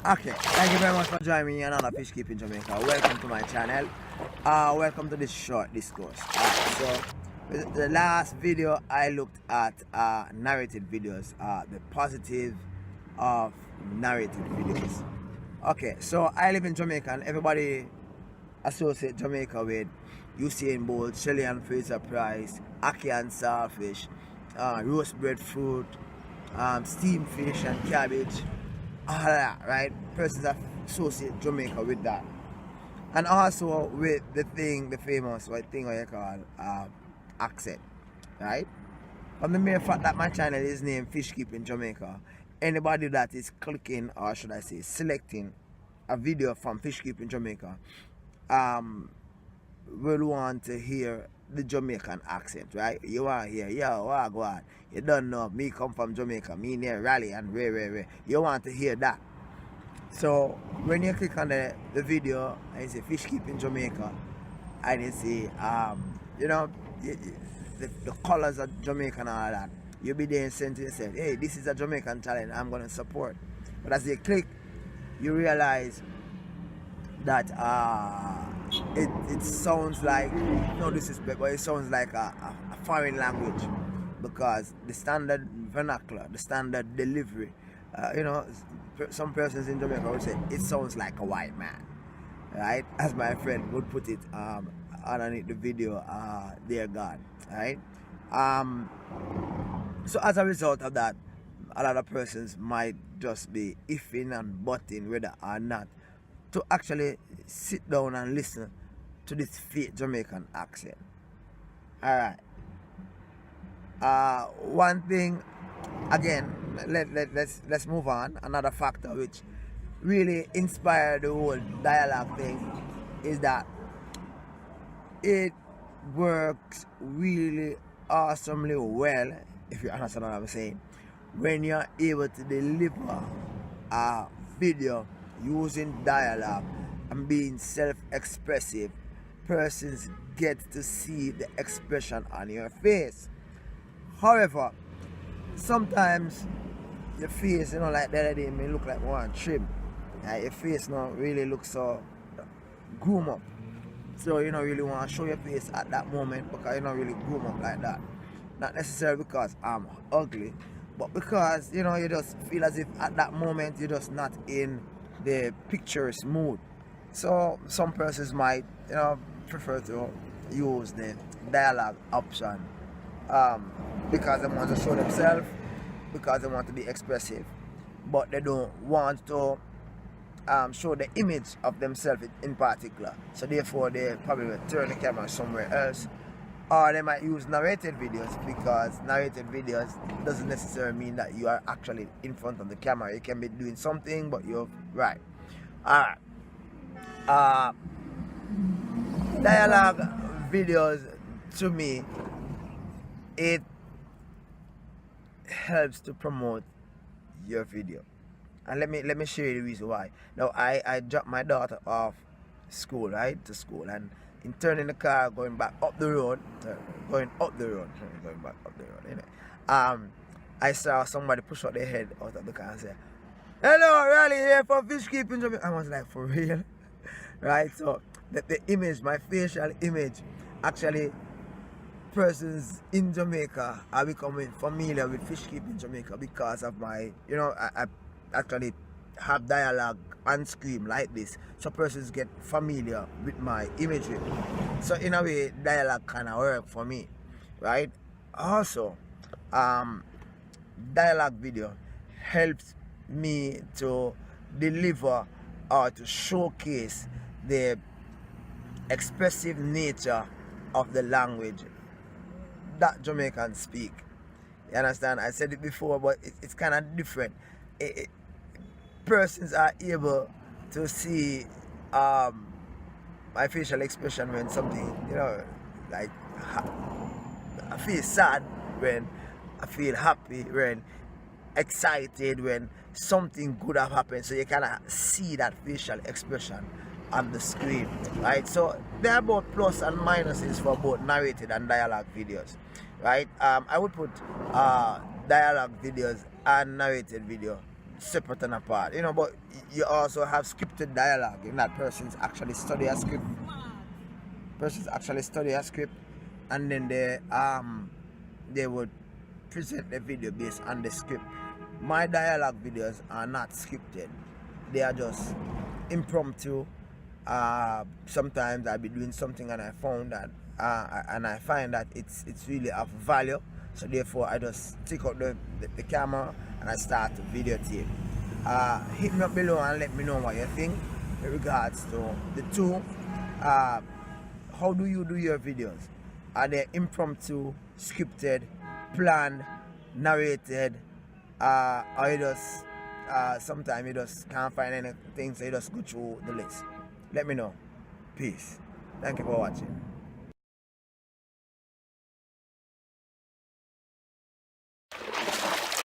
Okay, thank you very much for joining me in another Fish Keeping Jamaica. Welcome to my channel. Welcome to this short discourse. So the last video I looked at narrated videos, the positive of narrated videos. Okay, so I live in Jamaica and everybody associate Jamaica with Usain Bolt, Shelly and Fraser Price, ackee and saltfish, roast breadfruit, steamed fish and cabbage, all of that, right? Persons associate Jamaica with that. And also with the famous thing what you call accent, right? From the mere fact that my channel is named Fish Keeping Jamaica, anybody that is clicking, or should I say selecting a video from Fish Keeping Jamaica will want to hear the Jamaican accent, right? You want to hear, yo, wagwan, you don't know, me come from Jamaica, me near Raleigh and where. You want to hear that. So when you click on the video and you say Fish Keeping Jamaica, and you see, you know, the colors of Jamaica and all that, you'll be there and saying to yourself, hey, this is a Jamaican talent I'm going to support. But as you click, you realize that it sounds like, no disrespect, but it sounds like a foreign language, because the standard vernacular, the standard delivery, you know, some persons in Jamaica would say it sounds like a white man, right? As my friend would put it underneath the video, dear God, right? So as a result of that, a lot of persons might just be iffing and butting whether or not to actually sit down and listen to this fake Jamaican accent. Alright. One thing, again, let's move on. Another factor which really inspired the whole dialogue thing is that it works really awesomely well, if you understand what I'm saying, when you're able to deliver a video using dialogue and being self-expressive. Persons get to see the expression on your face. However, sometimes your face, you know, like the other day, may look like one trim. Your face not really looks so groom up. So you don't really want to show your face at that moment because you don't really groom up like that. Not necessarily because I'm ugly, but because, you know, you just feel as if at that moment you're just not in the picturesque mood. So some persons might, you know, prefer to use the dialogue option because they want to show themselves, because they want to be expressive, but they don't want to show the image of themselves in particular. So therefore they probably will turn the camera somewhere else, or they might use narrated videos, because narrated videos doesn't necessarily mean that you are actually in front of the camera. You can be doing something, but you're right. Alright. Dialogue videos, to me, it helps to promote your video. And let me show you the reason why. Now I dropped my daughter off school, right? To school, and in turning the car going back up the road, I saw somebody push out their head out of the car and say, hello, Raleigh here for Fish Keeping Jamaica. I was like, for real? Right? So the image, my facial image, actually, persons in Jamaica are becoming familiar with Fish Keeping Jamaica because of my, you know, I actually have dialogue on screen like this, so persons get familiar with my imagery. So in a way, dialogue kind of work for me, right? Also, dialogue video helps me to deliver or to showcase the expressive nature of the language that Jamaicans speak. You understand? I said it before, but it's kind of different. Persons are able to see my facial expression when something, you know, like I feel sad, when I feel happy, when excited, when something good have happened. So you kind of see that facial expression on the screen, right? So there are both plus and minuses for both narrated and dialogue videos, right? I would put dialogue videos and narrated video separate and apart, you know. But you also have scripted dialogue in that persons actually study a script. Persons actually study a script, and then they would present the video based on the script. My dialogue videos are not scripted; they are just impromptu. Sometimes I'll be doing something and I found that and I find that it's really of value. So therefore, I just take out the camera and I start to videotape. Hit me up below and let me know what you think in regards to the two. How do you do your videos? Are they impromptu, scripted, planned, narrated, or you just sometimes you just can't find anything, so you just go through the list? Let me know. Peace. Thank you for watching.